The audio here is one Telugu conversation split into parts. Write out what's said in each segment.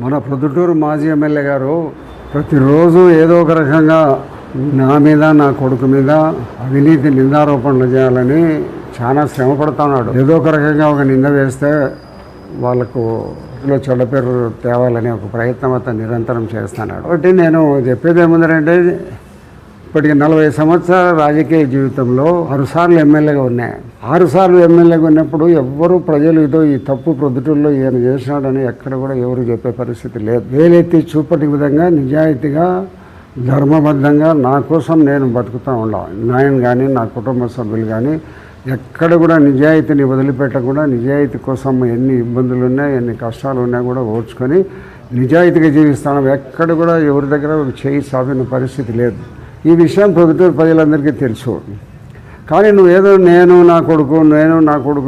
మన ప్రొద్దుటూరు మాజీ ఎమ్మెల్యే గారు ప్రతిరోజు ఏదో ఒక రకంగా నా మీద నా కొడుకు మీద అవినీతి నిందారోపణలు చేయాలని చాలా శ్రమ పడుతున్నాడు. ఏదో ఒక రకంగా ఒక నింద వేస్తే వాళ్ళకు చెడ్డ పేరు తేవాలని ఒక ప్రయత్నం అతను నిరంతరం చేస్తున్నాడు. కాబట్టి నేను చెప్పేది ఏముందంటే, ఇప్పటికి 40 సంవత్సరాల రాజకీయ జీవితంలో 6 సార్లు ఎమ్మెల్యేగా ఉన్నాయి. 6 సార్లు ఎమ్మెల్యేగా ఉన్నప్పుడు ఎవ్వరూ ప్రజలు ఇదో ఈ తప్పు ప్రొద్దుటూరులో ఈయన చేసినాడని ఎక్కడ కూడా ఎవరు చెప్పే పరిస్థితి లేదు. వేలెత్తి చూపటి విధంగా నిజాయితీగా ధర్మబద్ధంగా నా కోసం నేను బతుకుతూ ఉండాలి. నేను కానీ నా కుటుంబ సభ్యులు కానీ ఎక్కడ కూడా నిజాయితీని వదిలిపెట్టకుండా నిజాయితీ కోసం ఎన్ని ఇబ్బందులు ఉన్నాయి ఎన్ని కష్టాలు ఉన్నా కూడా ఓర్చుకొని నిజాయితీగా జీవిస్తాను. ఎక్కడ కూడా ఎవరి దగ్గర చేయి సాపిన పరిస్థితి లేదు. ఈ విషయం ప్రొద్దుటూరు ప్రజలందరికీ తెలుసు. కానీ నువ్వేదో నేను నా కొడుకు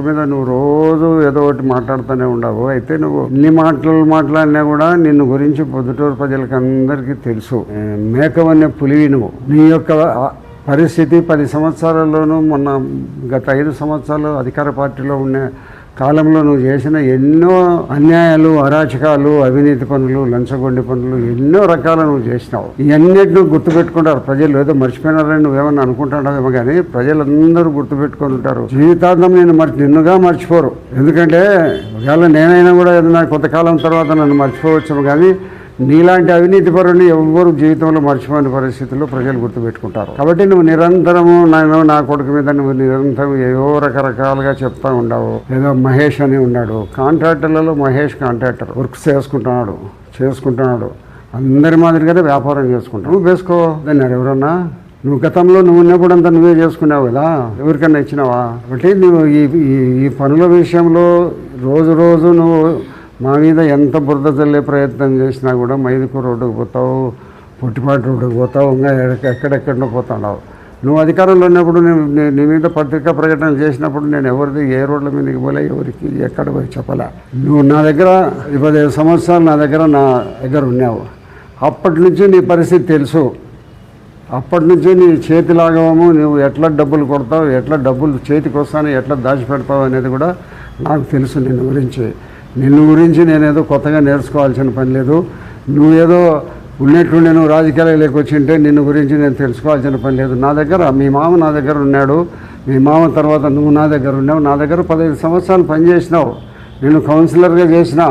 మీద నువ్వు రోజు ఏదో ఒకటి మాట్లాడుతూనే ఉండవు. అయితే నువ్వు ఇన్ని మాట్లాడినా కూడా నిన్ను గురించి ప్రొద్దుటూరు ప్రజలకు అందరికీ తెలుసు. మేకవన్య పులివి నువ్వు. నీ యొక్క పరిస్థితి 10 సంవత్సరాల్లోనూ మొన్న గత 5 సంవత్సరాలు అధికార పార్టీలో ఉన్న కాలంలో నువ్వు చేసిన ఎన్నో అన్యాయాలు, అరాచకాలు, అవినీతి పనులు, లంచగొండి పనులు ఎన్నో రకాలు నువ్వు చేసినావు. ఇవన్నిటిని గుర్తుపెట్టుకుంటారు ప్రజలు. ఏదో మర్చిపోయినారని నువ్వేమన్నా అనుకుంటున్నావేమో కానీ ప్రజలందరూ గుర్తుపెట్టుకొని ఉంటారు. జీవితాంతం నిన్నుగా మర్చిపోరు. ఎందుకంటే ఒకవేళ నేనైనా కూడా ఏదైనా కొంతకాలం తర్వాత నన్ను మర్చిపోవచ్చాము, కానీ నీలాంటి అవినీతి పరుని ఎవ్వరు జీవితంలో మర్చిపోయిన పరిస్థితుల్లో ప్రజలు గుర్తుపెట్టుకుంటారు. కాబట్టి నువ్వు నిరంతరము నా కొడుకు మీద నువ్వు నిరంతరం ఏవో రకరకాలుగా చెప్తా ఉండవు. ఏదో మహేష్ అని ఉన్నాడు, కాంట్రాక్టర్లలో మహేష్ కాంట్రాక్టర్ వర్క్స్ చేసుకుంటున్నాడు. అందరి మాదిరిగానే వ్యాపారం చేసుకుంటావు. నువ్వు వేసుకో దాన్ని ఎవరన్నా. నువ్వు గతంలో నువ్వు ఉన్నప్పుడు అంతా నువ్వే చేసుకున్నావు కదా, ఎవరికన్నా ఇచ్చినావా? కాబట్టి నువ్వు ఈ పనుల విషయంలో రోజు నువ్వు మా మీద ఎంత బురద చల్లే ప్రయత్నం చేసినా కూడా మైదుకూరు రోడ్డుకు పోతావు, పొట్టిపాటి రోడ్డుకు పోతావు, ఇంకా ఎక్కడెక్కడో పోతున్నావు. నువ్వు అధికారంలో ఉన్నప్పుడు నీ మీద పత్రికా ప్రకటనలు చేసినప్పుడు నేను ఎవరిది ఏ రోడ్ల మీదకి పోలే, ఎవరికి ఎక్కడ పోయి చెప్పలే. నువ్వు నా దగ్గర 25 సంవత్సరాలు నా దగ్గర ఉన్నావు. అప్పటి నుంచి నీ పరిస్థితి తెలుసు. అప్పటి నుంచి నీ చేతి లాగవము, నువ్వు ఎట్లా డబ్బులు కొడతావు, ఎట్లా డబ్బులు చేతికి వస్తాను, ఎట్లా దాచిపెడతావు అనేది కూడా నాకు తెలుసు. నిన్ను గురించి నేనేదో కొత్తగా నేర్చుకోవాల్సిన పని లేదు. నువ్వేదో ఉన్నట్టుండి నువ్వు రాజకీయాలకు వచ్చింటే నిన్ను గురించి నేను తెలుసుకోవాల్సిన పని లేదు. మీ మామ నా దగ్గర ఉన్నాడు. మీ మామ తర్వాత నువ్వు నా దగ్గర ఉన్నావు. నా దగ్గర 15 సంవత్సరాలు పనిచేసినావు. నేను కౌన్సిలర్గా చేసిన,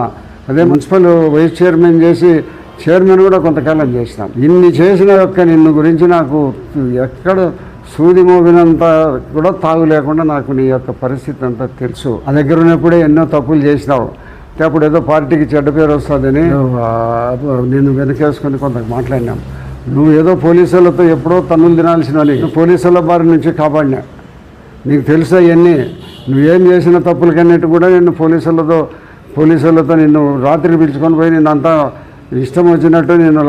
అదే మున్సిపల్ వైస్ చైర్మన్ చేసి చైర్మన్ కూడా కొంతకాలం చేసినాం. ఇన్ని చేసిన యొక్క నిన్ను గురించి నాకు ఎక్కడ సూది మోగినంత కూడా తాగు లేకుండా నాకు నీ యొక్క పరిస్థితి అంతా తెలుసు. ఆ దగ్గర ఉన్నప్పుడే ఎన్నో తప్పులు చేసినావు. అప్పుడు ఏదో పార్టీకి చెడ్డ పేరు వస్తుందని నేను వెనకేసుకొని కొంత మాట్లాడినాం. నువ్వు ఏదో పోలీసులతో ఎప్పుడో తన్నులు తినాల్సినవని పోలీసుల బారి నుంచి కాపాడినా. నీకు తెలుసా ఇవన్నీ? నువ్వేం చేసిన తప్పులకన్నిటి కూడా నేను పోలీసులతో నిన్ను రాత్రికి పిలుచుకొని పోయి నిన్నంతా ఇష్టం వచ్చినట్టు నేను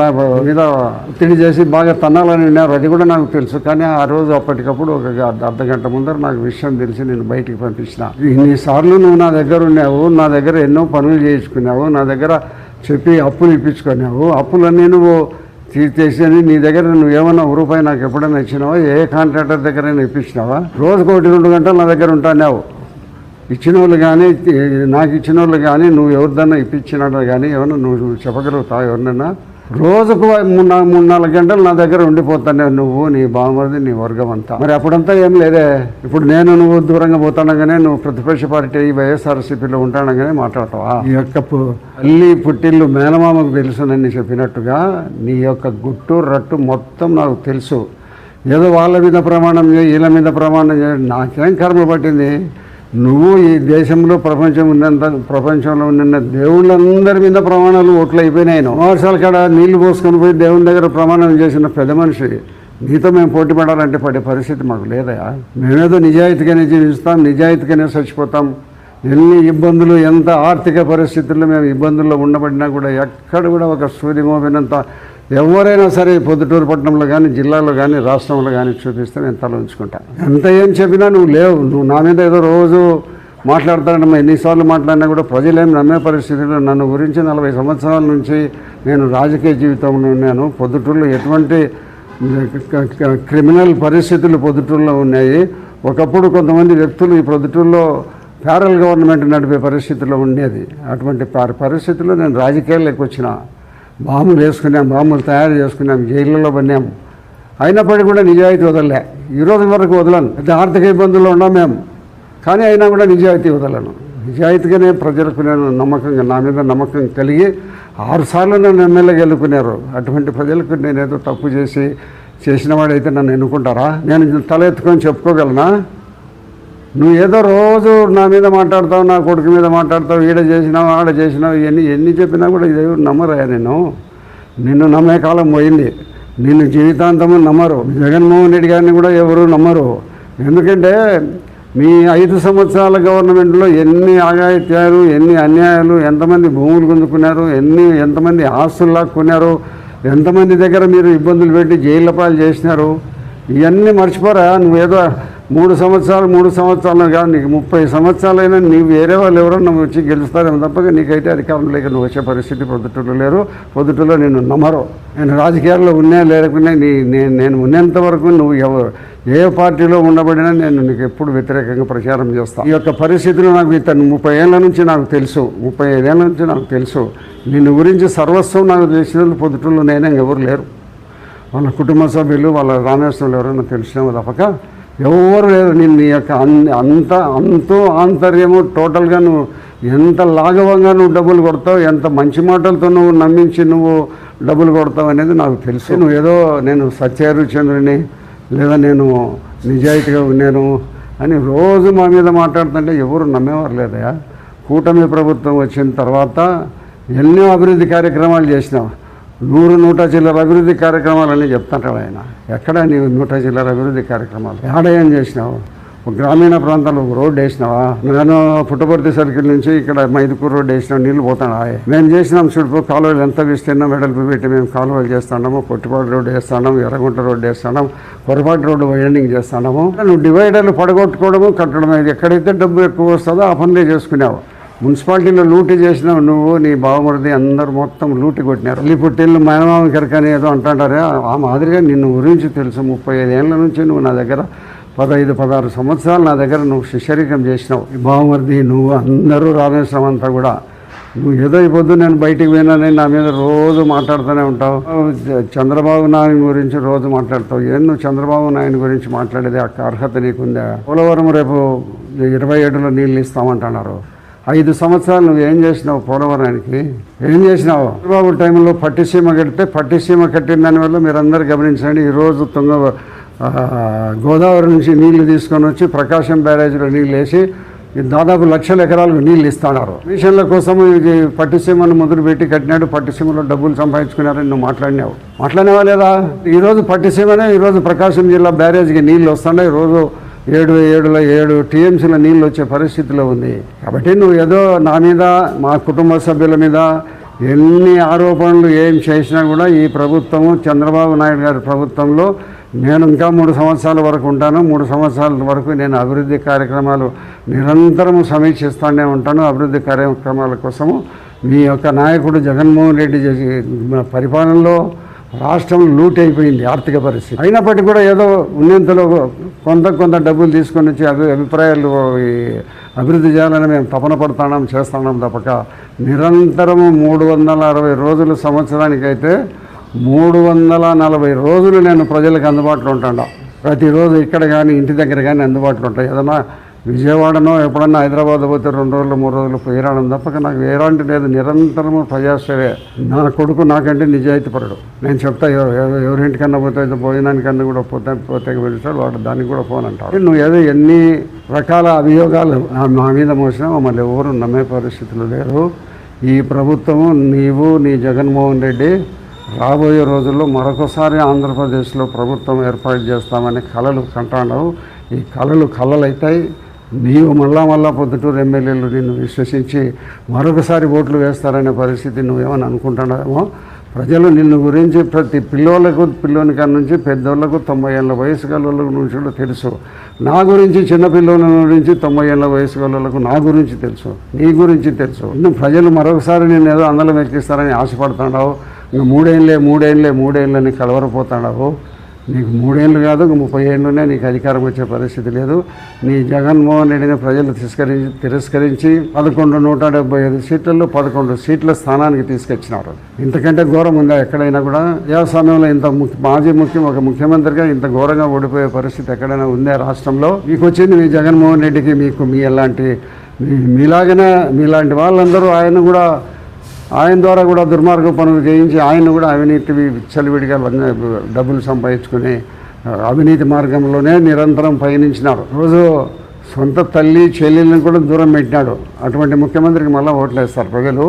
మీద ఒత్తిడి చేసి బాగా తన్నాలని ఉన్నారు. అది కూడా నాకు తెలుసు. కానీ ఆ రోజు అప్పటికప్పుడు ఒక అర్ధగంట ముందర నాకు విషయం తెలిసి నేను బయటికి పంపించిన. ఇన్నిసార్లు నువ్వు నా దగ్గర ఉన్నావు, నా దగ్గర ఎన్నో పనులు చేయించుకున్నావు, నా దగ్గర చెప్పి అప్పులు ఇప్పించుకున్నావు. అప్పులన్నీ నువ్వు తీసేసి నీ దగ్గర నువ్వేమన్నా రూపాయి నాకు ఎప్పుడైనా ఇచ్చినావా? ఏ కాంట్రాక్టర్ దగ్గరైనా ఇప్పించినావా? రోజుకు 1-2 గంటలు నా దగ్గర ఉంటాన్నావు. ఇచ్చిన వాళ్ళు కానీ నాకు ఇచ్చిన వాళ్ళు కానీ నువ్వు ఎవరిదన్నా ఇప్పించినాడు కానీ ఏమన్నా నువ్వు చెప్పగలుగుతావు? ఎవరినైనా రోజుకు 3-4 గంటలు నా దగ్గర ఉండిపోతానే నువ్వు, నీ బావమరిది, నీ వర్గం అంతా. మరి అప్పుడంతా ఏం లేదే. ఇప్పుడు నువ్వు దూరంగా పోతానగానే నువ్వు ప్రతిపక్ష పార్టీ వైఎస్ఆర్సీపీలో ఉంటానగానే మాట్లాడతావా? ఈ యొక్క అల్లి పుట్టిల్లు మేనమామకు తెలుసునని చెప్పినట్టుగా నీ యొక్క గుట్టు రట్టు మొత్తం నాకు తెలుసు. ఏదో వాళ్ళ మీద ప్రమాణం చేయి, వీళ్ళ మీద ప్రమాణం చేయి, నాకేం కర్మ పట్టింది? నువ్వు ఈ దేశంలో ప్రపంచంలో ఉన్న దేవుళ్ళందరి మీద ప్రమాణాలు ఓట్లు అయిపోయినాయి. వర్షాల కాడ నీళ్లు పోసుకొని పోయి దేవుని దగ్గర ప్రమాణం చేసిన పెద్ద మనిషి నీతో మేము పోటీ పడాలంటే పడే పరిస్థితి మాకు లేదా? మేమేదో నిజాయితీగానే జీవిస్తాం, నిజాయితీగానే చచ్చిపోతాం. ఎన్ని ఇబ్బందులు, ఎంత ఆర్థిక పరిస్థితుల్లో మేము ఇబ్బందుల్లో ఉండబడినా కూడా ఎక్కడ కూడా ఒక సూది మోపినంత ఎవరైనా సరే పొద్దుటూరు పట్టణంలో కానీ, జిల్లాలో కానీ, రాష్ట్రంలో కానీ చూపిస్తే నేను తల ఉంచుకుంటాను. ఎంత ఏం చెప్పినా నువ్వు లేవు. నువ్వు నా మీద ఏదో రోజు మాట్లాడతానమ్మా. ఎన్నిసార్లు మాట్లాడినా కూడా ప్రజలేం నమ్మే పరిస్థితిలో నన్ను గురించి 40 సంవత్సరాల నుంచి నేను రాజకీయ జీవితంలో ఉన్నాను. పొద్దుటూరులో ఎటువంటి క్రిమినల్ పరిస్థితులు పొద్దుటూరులో ఉన్నాయి. ఒకప్పుడు కొంతమంది వ్యక్తులు ఈ పొద్దుటూరులో ప్యారల్ గవర్నమెంట్ నడిపే పరిస్థితిలో ఉండేది. అటువంటి పరిస్థితుల్లో నేను రాజకీయాల్లోకి వచ్చిన. బాంబులు వేసుకున్నాం, బాంబులు తయారు చేసుకున్నాం, జైళ్ళలో పడినాం. అయినప్పటికీ కూడా నిజాయితీ వదలలే. ఈరోజు వరకు వదలను. అయితే ఆర్థిక ఇబ్బందుల్లో ఉన్నాం మేము, కానీ అయినా కూడా నిజాయితీ వదలను. నిజాయితీగానే ప్రజలకు నేను నమ్మకంగా, నా మీద నమ్మకం కలిగి 6 సార్లు నన్ను ఎమ్మెల్యేగా ఎన్నుకున్నారు. అటువంటి ప్రజలకు నేనేదో తప్పు చేసిన వాడైతే నన్ను ఎన్నుకుంటారా? నేను తల ఎత్తుకొని చెప్పుకోగలనా? నువ్వు ఏదో రోజు నా మీద మాట్లాడతావు, నా కొడుకు మీద మాట్లాడతావు, ఈడ చేసినావు, ఆడ చేసినావు, ఎన్ని చెప్పినా కూడా ఇది నమ్మరయ్యా. నిన్ను నమ్మే కాలం పోయింది. నిన్ను జీవితాంతము నమ్మరు. జగన్మోహన్ రెడ్డి గారిని కూడా ఎవరు నమ్మరు. ఎందుకంటే మీ 5 సంవత్సరాల గవర్నమెంట్లో ఎన్ని ఆగాయిత్యాలు, ఎన్ని అన్యాయాలు, ఎంతమంది భూములు గుంజుకున్నారు, ఎంతమంది ఆస్తులు లాక్కున్నారు, ఎంతమంది దగ్గర మీరు ఇబ్బందులు పెట్టి జైళ్ళ పాలు చేసినారు. ఇవన్నీ మర్చిపోరా? నువ్వేదో 3 సంవత్సరాలు కాదు, నీకు 30 సంవత్సరాలైనా నీవు వేరే వాళ్ళు ఎవరన్నా వచ్చి గెలుస్తారేమో తప్పక నీకైతే అధికారం లేక నువ్వు వచ్చే పరిస్థితి పొద్దుటూరులో లేరు. పొద్దుటూరులో నేను నమ్మరు. నేను రాజకీయాల్లో ఉన్నా లేకున్నా నేను ఉన్నంత వరకు నువ్వు ఏ పార్టీలో ఉండబడినా నేను నీకు ఎప్పుడు వ్యతిరేకంగా ప్రచారం చేస్తాను. ఈ యొక్క పరిస్థితులు నాకు 30 ఏళ్ళ నుంచి నాకు తెలుసు, 35 ఏళ్ళ నుంచి నాకు తెలుసు. నిన్ను గురించి సర్వస్వం నాకు తెలిసిన పొద్దుటూరులో నేనే ఎవరు లేరు. వాళ్ళ కుటుంబ సభ్యులు, వాళ్ళ రామేశ్వరులు ఎవరైనా తెలిసినామో తప్పక ఎవరు లేరు. నేను నీ యొక్క అంతో ఆంతర్యము టోటల్గా నువ్వు ఎంత లాఘవంగా నువ్వు డబ్బులు కొడతావు, ఎంత మంచి మాటలతో నువ్వు నమ్మించి నువ్వు డబ్బులు కొడతావు అనేది నాకు తెలుసు. నువ్వు ఏదో నేను సత్యహరిశ్చంద్రుని లేదా నేను నిజాయితీగా ఉన్నాను అని రోజు మా మీద మాట్లాడుతుంటే ఎవరు నమ్మేవారు లేదయా. కూటమి ప్రభుత్వం వచ్చిన తర్వాత ఎన్నో అభివృద్ధి కార్యక్రమాలు చేసినావు. 100 చిల్లర అభివృద్ధి కార్యక్రమాలని చెప్తుంటాడు ఆయన. ఎక్కడ నీవు 100 చిల్లర అభివృద్ధి కార్యక్రమాలు ఏడ ఏం చేసినావు? గ్రామీణ ప్రాంతాల్లో ఒక రోడ్డు వేసినావా? నేను పుట్టపర్తి సర్కిల్ నుంచి ఇక్కడ మైదుకూరు రోడ్డు వేసినావు, నీళ్ళు పోతాడా? మేము చేసినాం చూడు, కాలువలు ఎంత విస్తీర్ణం వెడల్పు పెట్టి మేము కాలువలు చేస్తున్నాము. పొట్టిపాటి రోడ్డు వేస్తున్నాము, ఎర్రగుంట రోడ్డు వేస్తున్నాం, పొరపాటు రోడ్డు వైండింగ్ చేస్తున్నాము. నువ్వు డివైడర్లు పడగొట్టుకోవడము, కట్టడం, ఎక్కడైతే డబ్బు ఎక్కువ వస్తుందో ఆ పనులే చేసుకున్నావు. మున్సిపాలిటీలో లూటీ చేసినావు నువ్వు, నీ బావమరిది, అందరూ మొత్తం లూటీ కొట్టినారు. ఈ పుట్టిల్లు మేనమామ కెరకని ఏదో అంటారే, ఆ మాదిరిగా నిన్ను గురించి తెలుసు. 35 ఏళ్ళ నుంచి నువ్వు నా దగ్గర 15-16 సంవత్సరాలు నా దగ్గర నువ్వు శిష్యరికం చేసినావు. ఈ బావమరిది నువ్వు అందరూ రామేశ్వరం అంతా కూడా. నువ్వు ఏదో ఈ పొద్దు నేను బయటికి పోయినానని నా మీద రోజు మాట్లాడుతూనే ఉంటావు. చంద్రబాబు నాయుడు గురించి రోజు మాట్లాడతావు. ఏం నువ్వు చంద్రబాబు నాయుడు గురించి మాట్లాడేది అర్హత నీకుందా? పోలవరం రేపు 27లో నీళ్ళు ఇస్తామంటున్నారు. 5 సంవత్సరాలు నువ్వు ఏం చేసినావు? పోలవరానికి ఏం చేసినావు? చంద్రబాబు టైంలో పట్టిసీమ కడితే పట్టిసీమ కట్టిన దానివల్ల మీరందరూ గమనించండి. ఈరోజు గోదావరి నుంచి నీళ్లు తీసుకొని వచ్చి ప్రకాశం బ్యారేజ్లో నీళ్ళు వేసి దాదాపు 1,00,000 ఎకరాలకు నీళ్ళు ఇస్తున్నారు. మిషన్ల కోసం ఇది పట్టిసీమను మొదలుపెట్టి కట్టినాడు. పట్టిసీమలో డబ్బులు సంపాదించుకున్నారని నువ్వు మాట్లాడినావా లేదా? ఈరోజు పట్టిసీమనే ఈరోజు ప్రకాశం జిల్లా బ్యారేజ్కి నీళ్ళు వస్తున్నాయి. రోజు 7 టీఎంసీల నీళ్ళు వచ్చే పరిస్థితిలో ఉంది. కాబట్టి నువ్వు ఏదో నా మీద, మా కుటుంబ సభ్యుల మీద ఎన్ని ఆరోపణలు ఏం చేసినా కూడా ఈ ప్రభుత్వము, చంద్రబాబు నాయుడు గారి ప్రభుత్వంలో నేను ఇంకా 3 సంవత్సరాల వరకు ఉంటాను. 3 సంవత్సరాల వరకు నేను అభివృద్ధి కార్యక్రమాలు నిరంతరము సమీక్షిస్తూనే ఉంటాను. అభివృద్ధి కార్యక్రమాల కోసము మీ యొక్క నాయకుడు జగన్మోహన్ రెడ్డి పరిపాలనలో రాష్ట్రం లూట్ అయిపోయింది ఆర్థిక పరిస్థితి. అయినప్పటికీ కూడా ఏదో ఉన్నంతలో కొంత డబ్బులు తీసుకొని వచ్చి అభిప్రాయాలు అభివృద్ధి చేయాలని మేము తపన చేస్తున్నాం తప్పక నిరంతరము 360 రోజులు, సంవత్సరానికైతే 340 రోజులు నేను ప్రజలకు అందుబాటులో ఉంటాను. ప్రతిరోజు ఇక్కడ కానీ ఇంటి దగ్గర కానీ అందుబాటులో ఉంటాయి. ఏదన్నా విజయవాడనో ఎప్పుడన్నా హైదరాబాద్ పోతే 2 రోజులు 3 రోజులు పోయిరాడం తప్పక నాకు వేరంటి లేదు. నిరంతరము ప్రజాసేవే. నా కొడుకు నాకంటే నిజాయితీపరుడు. నేను చెప్తా, ఎవరింటికన్నా పోతే భోజనానికన్నా కూడా పోతే వెళ్తాడు వాడు, దానికి కూడా ఫోన్ అంటాడు. నువ్వు ఏదో ఎన్ని రకాల అభియోగాలు మా మీద మోసినా మమ్మల్ని ఎవరు నమ్మే పరిస్థితులు లేరు. ఈ ప్రభుత్వము, నీవు, నీ జగన్మోహన్ రెడ్డి రాబోయే రోజుల్లో మరొకసారి ఆంధ్రప్రదేశ్లో ప్రభుత్వం ఏర్పాటు చేస్తామని కలలు కంటాడావు. ఈ కలలైతాయి. నీవు మళ్ళా పొద్దుటూరు ఎమ్మెల్యేలు నిన్ను విశ్వసించి మరొకసారి ఓట్లు వేస్తారనే పరిస్థితి నువ్వేమని అనుకుంటున్నావేమో. ప్రజలు నిన్ను గురించి ప్రతి పిల్లోని కాడ నుంచి పెద్దోళ్ళకు 90 ఏళ్ళ వయసు గల నుంచి తెలుసు. నా గురించి చిన్నపిల్లల గురించి 90 ఏళ్ళ వయసు గలకు నా గురించి తెలుసు, నీ గురించి తెలుసు. నువ్వు ప్రజలు మరొకసారి నేను ఏదో అందలం ఎక్కిస్తారని ఆశపడుతున్నావు. ఇంకా 3 ఏళ్ళని కలవరపోతున్నావు. నీకు 3 ఏళ్ళు కాదు 30 ఏళ్ళునే నీకు అధికారం వచ్చే పరిస్థితి లేదు. నీ జగన్మోహన్ రెడ్డిని ప్రజలు తిరస్కరించి 175 సీట్లలో 11 సీట్ల స్థానానికి తీసుకొచ్చినారు. ఇంతకంటే ఘోరం ఉందా ఎక్కడైనా కూడా? ఏ సమయంలో ఇంత ఒక ముఖ్యమంత్రిగా ఇంత ఘోరంగా ఓడిపోయే పరిస్థితి ఎక్కడైనా ఉందే రాష్ట్రంలో? మీకు వచ్చింది మీ జగన్మోహన్ రెడ్డికి, మీలాంటి వాళ్ళందరూ ఆయన ద్వారా కూడా దుర్మార్గ పనులు చేయించి ఆయన కూడా అవినీతి విచ్చలవిడిగా డబ్బులు సంపాదించుకుని అవినీతి మార్గంలోనే నిరంతరం పయనించినాడు. రోజు సొంత తల్లి చెల్లెళ్ళని కూడా దూరం పెట్టినాడు. అటువంటి ముఖ్యమంత్రికి మళ్ళీ ఓట్లేస్తారు ప్రజలు.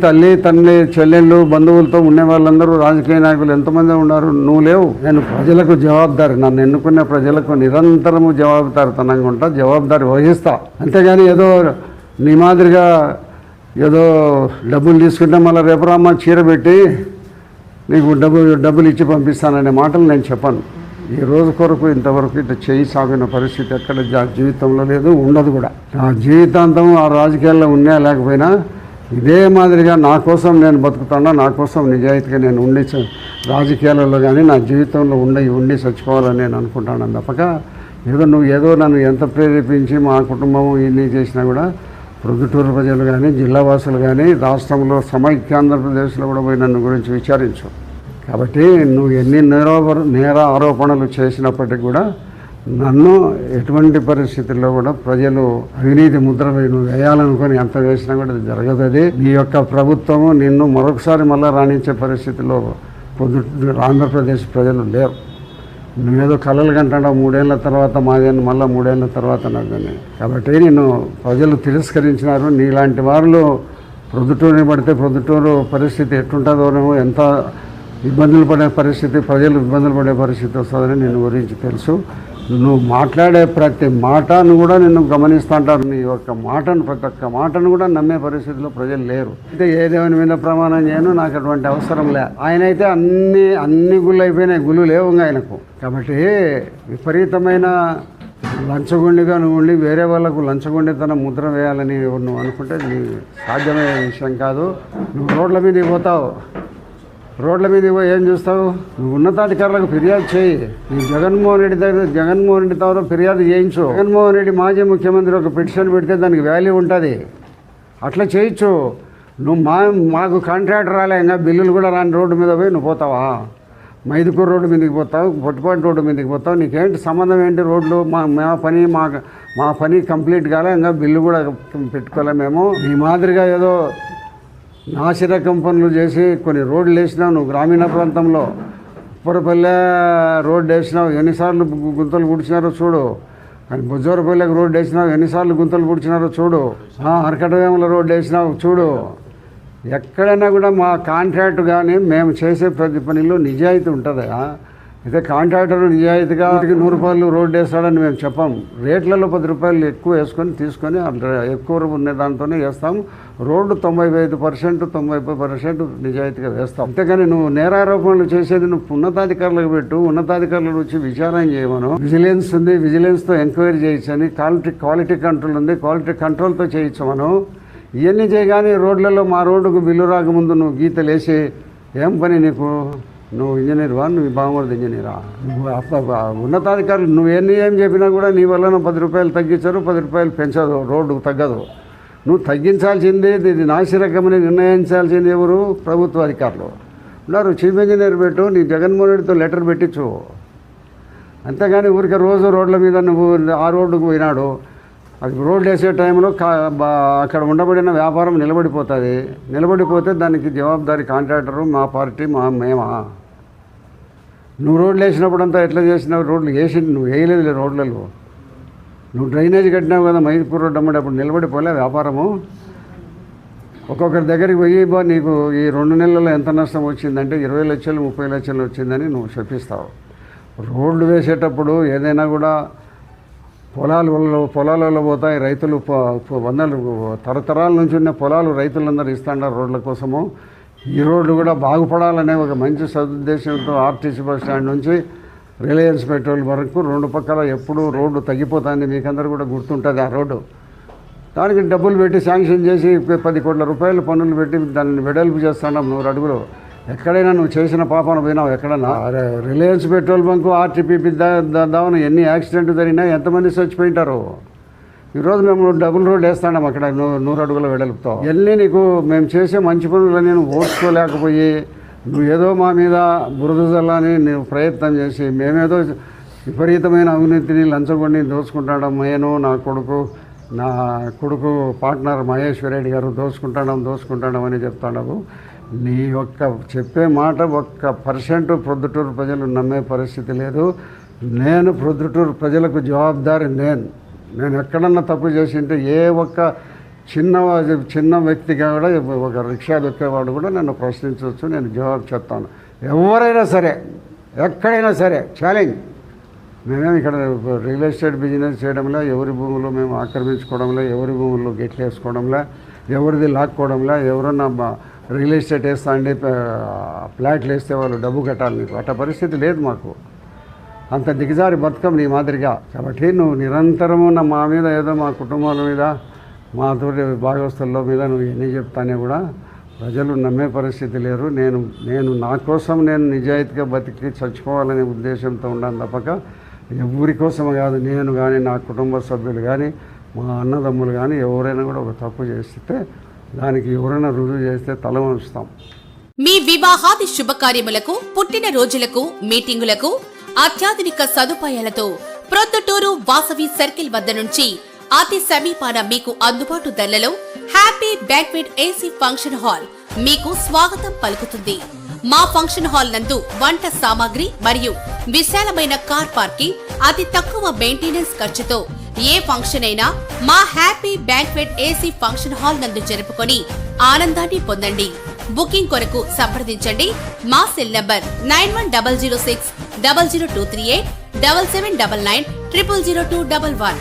తల్లి చెల్లెళ్ళు బంధువులతో ఉండే వాళ్ళందరూ రాజకీయ నాయకులు ఎంతమంది ఉన్నారు? నువ్వు లేవు. నేను ప్రజలకు జవాబుదారి, నన్ను ఎన్నుకునే ప్రజలకు నిరంతరము జవాబుదారితనంగా ఉంటా, జవాబుదారి వహిస్తా. అంతేగాని ఏదో నీ మాదిరిగా ఏదో డబ్బులు తీసుకుంటే మళ్ళీ రేపు రామ్మ చీర పెట్టి నీకు డబ్బులు ఇచ్చి పంపిస్తాననే మాటలు నేను చెప్పాను. ఈ రోజు కొరకు ఇంతవరకు ఇట్లా చేయి సాగిన పరిస్థితి ఎక్కడ జీవితంలో లేదు, ఉండదు కూడా. నా జీవితాంతం ఆ రాజకీయాల్లో ఉన్నా లేకపోయినా ఇదే మాదిరిగా నా కోసం నేను బతుకుతాను, నా కోసం నిజాయితీగా నేను ఉండి రాజకీయాలలో కానీ నా జీవితంలో ఉండి చచ్చిపోవాలని నేను అనుకుంటాను తప్పక ఏదో నన్ను ఎంత ప్రేరేపించి మా కుటుంబం ఇన్ని చేసినా కూడా ప్రొద్దుటూరు ప్రజలు కానీ జిల్లా వాసులు కానీ రాష్ట్రంలో సమైక్య ఆంధ్రప్రదేశ్లో కూడా పోయి నన్ను గురించి విచారించు. కాబట్టి నువ్వు ఎన్ని నేర ఆరోపణలు చేసినప్పటికీ కూడా నన్ను ఎటువంటి పరిస్థితుల్లో కూడా ప్రజలు అవినీతి ముద్ర నువ్వు వేయాలనుకొని ఎంత వేసినా కూడా జరగదు. అది నీ యొక్క ప్రభుత్వము నిన్ను మరొకసారి మళ్ళీ రాణించే పరిస్థితిలో ఆంధ్రప్రదేశ్ ప్రజలు లేరు. నువ్వేదో కళలు కంటావు 3 ఏళ్ళ తర్వాత మాదేని మళ్ళీ 3 ఏళ్ళ తర్వాత నాదని. కాబట్టి నేను ప్రజలు తిరస్కరించినారు. నీలాంటి వాళ్ళు ప్రొద్దుటూరుని పడితే ప్రొద్దుటూరు పరిస్థితి ఎట్టుంటుందోనేమో, ఎంత ఇబ్బందులు పడే పరిస్థితి, ప్రజలు ఇబ్బందులు పడే పరిస్థితి వస్తుందని నేను గురించి తెలుసు. నువ్వు మాట్లాడే ప్రతి మాటను కూడా నిన్ను గమనిస్తూ ఉంటారు. నీ యొక్క ప్రతి ఒక్క మాటను కూడా నమ్మే పరిస్థితిలో ప్రజలు లేరు. అయితే ఏ దేవుని మీద ప్రమాణం చేయను, నాకు అటువంటి అవసరం లే. ఆయన అయితే అన్ని గుళ్ళు అయిపోయినాయి, గుళ్ళు లేవు ఆయనకు. కాబట్టి విపరీతమైన లంచగొండిగా నువ్వు ఉండి వేరే వాళ్ళకు లంచగొండితనం ముద్ర వేయాలని నువ్వు అనుకుంటే నీ సాధ్యమయ్యే విషయం కాదు. నువ్వు రోడ్ల మీదకి పోతావు, రోడ్ల మీద ఏం చూస్తావు? నువ్వు ఉన్నతాధికారులకు ఫిర్యాదు చేయి. నీ జగన్మోహన్ రెడ్డి ద్వారా ఫిర్యాదు చేయించు. జగన్మోహన్ రెడ్డి మాజీ ముఖ్యమంత్రి ఒక పిటిషన్ పెడితే దానికి వాల్యూ ఉంటుంది, అట్లా చేయొచ్చు. నువ్వు మాకు కాంట్రాక్ట్ రాలే, ఇంకా బిల్లులు కూడా రాని రోడ్డు మీద పోయి నువ్వు పోతావా? మైదుకూరు రోడ్డు మీదకి పోతావు, పొట్టుపాటి రోడ్డు మీదకి పోతావు. నీకేంటి సంబంధం ఏంటి? రోడ్లు మా పని కంప్లీట్ కాలే, ఇంకా బిల్లు కూడా పెట్టుకోలే మేము. ఈ మాదిరిగా ఏదో నాసిరకం పనులు చేసి కొన్ని రోడ్లు వేసినావు. నువ్వు గ్రామీణ ప్రాంతంలో ఉప్పరపల్లె రోడ్డు వేసినావు, ఎన్నిసార్లు గుంతలు పూడ్చినారో చూడు. కానీ బుజ్జోరపల్లెకి రోడ్డు వేసినావు, ఎన్నిసార్లు గుంతలు పూడ్చినారో చూడు. అరకటవేముల రోడ్డు వేసినావు చూడు. ఎక్కడైనా కూడా మా కాంట్రాక్ట్ కానీ మేము చేసే ప్రతి పనిలో నిజాయితీ ఉంటుందా? అయితే కాంట్రాక్టర్ నిజాయితీగా 100 రూపాయలు రోడ్డు వేస్తాడని మేము చెప్పాం. రేట్లలో 10 రూపాయలు ఎక్కువ వేసుకొని తీసుకొని ఎక్కువ ఉన్న దాంతోనే వేస్తాం. రోడ్డు 95%, 90% నిజాయితీగా వేస్తాం. అంతేగాని నువ్వు నేరారోపణలు చేసేది నువ్వు ఉన్నతాధికారులకు పెట్టు, ఉన్నతాధికారుల నుంచి విచారణ చేయమను. విజిలెన్స్ ఉంది, విజిలెన్స్తో ఎంక్వైరీ చేయొచ్చని. క్వాలిటీ కంట్రోల్ ఉంది, క్వాలిటీ కంట్రోల్తో చేయించమను. ఇవన్నీ చేయగానే రోడ్లలో మా రోడ్డుకు బిల్లు రాకముందు నువ్వు గీతలు వేసి ఏం పని నీకు? నువ్వు ఇంజనీర్వా? నువ్వు బాగుండదు ఇంజనీరా? ఉన్నతాధికారులు నువ్వు ఏం చెప్పినా కూడా నీ వల్ల 10 రూపాయలు తగ్గించరు, 10 రూపాయలు పెంచదు, రోడ్డుకు తగ్గదు. నువ్వు తగ్గించాల్సింది, ఇది నాసిరకమని నిర్ణయించాల్సింది ఎవరు? ప్రభుత్వ అధికారులు ఉన్నారు. చీఫ్ ఇంజనీర్ పెట్టు, నీ జగన్మోహన్ రెడ్డితో లెటర్ పెట్టించు. అంతేగాని ఊరికే రోజు రోడ్ల మీద నువ్వు ఆ రోడ్డుకు పోయినాడు, అది రోడ్లు వేసే టైంలో అక్కడ ఉండబడిన వ్యాపారం నిలబడిపోతుంది. నిలబడిపోతే దానికి జవాబుదారీ కాంట్రాక్టరు, మా పార్టీ, మేమా? నువ్వు రోడ్లు వేసినప్పుడంతా ఎట్లా చేసినావు? రోడ్లు నువ్వు వేయలేదు రోడ్లలో. నువ్వు డ్రైనేజ్ కట్టినావు కదా మైదుకూరు రోడ్డు అమ్మడి, అప్పుడు నిలబడిపోలే వ్యాపారము. ఒక్కొక్కరి దగ్గరికి పోయి నీకు ఈ 2 నెలల్లో ఎంత నష్టం వచ్చిందంటే 20 లక్షలు 30 లక్షలు వచ్చిందని నువ్వు చెప్పిస్తావు. రోడ్లు వేసేటప్పుడు ఏదైనా కూడా పొలాలలో పోతాయి. రైతులు తరతరాల నుంచి ఉన్న పొలాలు రైతులందరూ ఇస్తున్నారు రోడ్ల కోసము. ఈ రోడ్లు కూడా బాగుపడాలనే ఒక మంచి సదుద్దేశంతో ఆర్టీసీ బస్ స్టాండ్ నుంచి రిలయన్స్ పెట్రోల్ వరకు 2 పక్కల ఎప్పుడు రోడ్డు తగ్గిపోతుంది. మీకందరూ కూడా గుర్తుంటుంది ఆ రోడ్డు. దానికి డబ్బులు పెట్టి శాంక్షన్ చేసి 10 కోట్ల రూపాయలు పన్నులు పెట్టి దాన్ని వెడల్పు చేస్తున్నాం 100 అడుగులు. ఎక్కడైనా నువ్వు చేసిన పాపన పోయినావు ఎక్కడన్నా? రిలయన్స్ పెట్రోల్ బంకు, ఆర్టీపీపీ దావన ఎన్ని యాక్సిడెంట్ జరిగినా ఎంతమంది చచ్చిపోయింటారు? ఈరోజు మేము డబుల్ రోడ్ వేస్తాం అక్కడ 100 అడుగుల వెడల్పుతో. ఎన్ని నీకు మేము చేసే మంచి పనులు నేను ఓర్చుకోలేకపోయి నువ్వు ఏదో మా మీద బురద జల్లని నువ్వు ప్రయత్నం చేసి మేమేదో విపరీతమైన అవినీతిని లంచగొండి దోచుకుంటాడం, నేను నా కొడుకు పార్ట్నర్ మహేశ్వర్ రెడ్డి గారు దోచుకుంటాడం అని చెప్తాడు. నీ యొక్క చెప్పే మాట 1% ప్రొద్దుటూరు ప్రజలు నమ్మే పరిస్థితి లేదు. నేను ప్రొద్దుటూరు ప్రజలకు జవాబుదారి. నేను ఎక్కడన్నా తప్పు చేసింటే ఏ ఒక్క చిన్న వ్యక్తిగా కూడా ఒక రిక్షా దొక్కేవాడు కూడా నన్ను ప్రశ్నించవచ్చు, నేను జవాబు చెప్తాను. ఎవరైనా సరే ఎక్కడైనా సరే ఛాలెంజ్. మేమేమి ఇక్కడ రియల్ ఎస్టేట్ బిజినెస్ చేయడంలో, ఎవరి భూములు మేము ఆక్రమించుకోవడంలో, ఎవరి భూముల్లో గెట్లు వేసుకోవడంలో, ఎవరిది లాక్కోవడంలో, ఎవరన్నా రియల్ ఎస్టేట్ వేస్తా అండి ఫ్లాట్లు వేస్తే వాళ్ళు డబ్బు కట్టాలి. నీకు అట్ట పరిస్థితి లేదు మాకు. అంత దిగజారి బతుకం నీ మాదిరిగా. కాబట్టి నువ్వు నిరంతరము మా మీద ఏదో మా కుటుంబాల మీద మాతోటి భాగవస్తుల మీద నువ్వు ఎన్ని చెప్తానే కూడా ప్రజలు నమ్మే పరిస్థితి లేరు. నేను నా కోసం నేను నిజాయితీగా బతికి చచ్చిపోవాలనే ఉద్దేశంతో ఉన్నాను తప్పక ఎవరి కోసం కాదు. నేను కానీ నా కుటుంబ సభ్యులు కానీ మా అన్నదమ్ములు కానీ ఎవరైనా కూడా ఒక తప్పు చేస్తే దానికి ఎవరైనా రుజువు చేస్తే తల వంచుతాం. మీ వివాహాది శుభకార్యములకు, పుట్టిన రోజులకు, మీటింగులకు అత్యాధునిక సదుపాయాలతో ప్రొద్దుటూరు వాసవి సర్కిల్ వద్ద నుంచి అతి సమీపాన మీకు అందుబాటు ధరలలో happy banquet AC function hall మీకు స్వాగతం పలుకుతుంది. మా ఫంక్షన్ హాల్ నందు వంట సామాగ్రి మరియు విశాలమైన కార్ పార్కింగ్, అతి తక్కువ మెయింటెనెన్స్ ఖర్చుతో ఏ ఫంక్షన్ అయినా మా happy banquet AC function hall నందు జరుపుకొని ఆనందాన్ని పొందండి. బుకింగ్ కొరకు సంప్రదించండి. మా సెల్ నంబర్ 9100600238 7799 000211.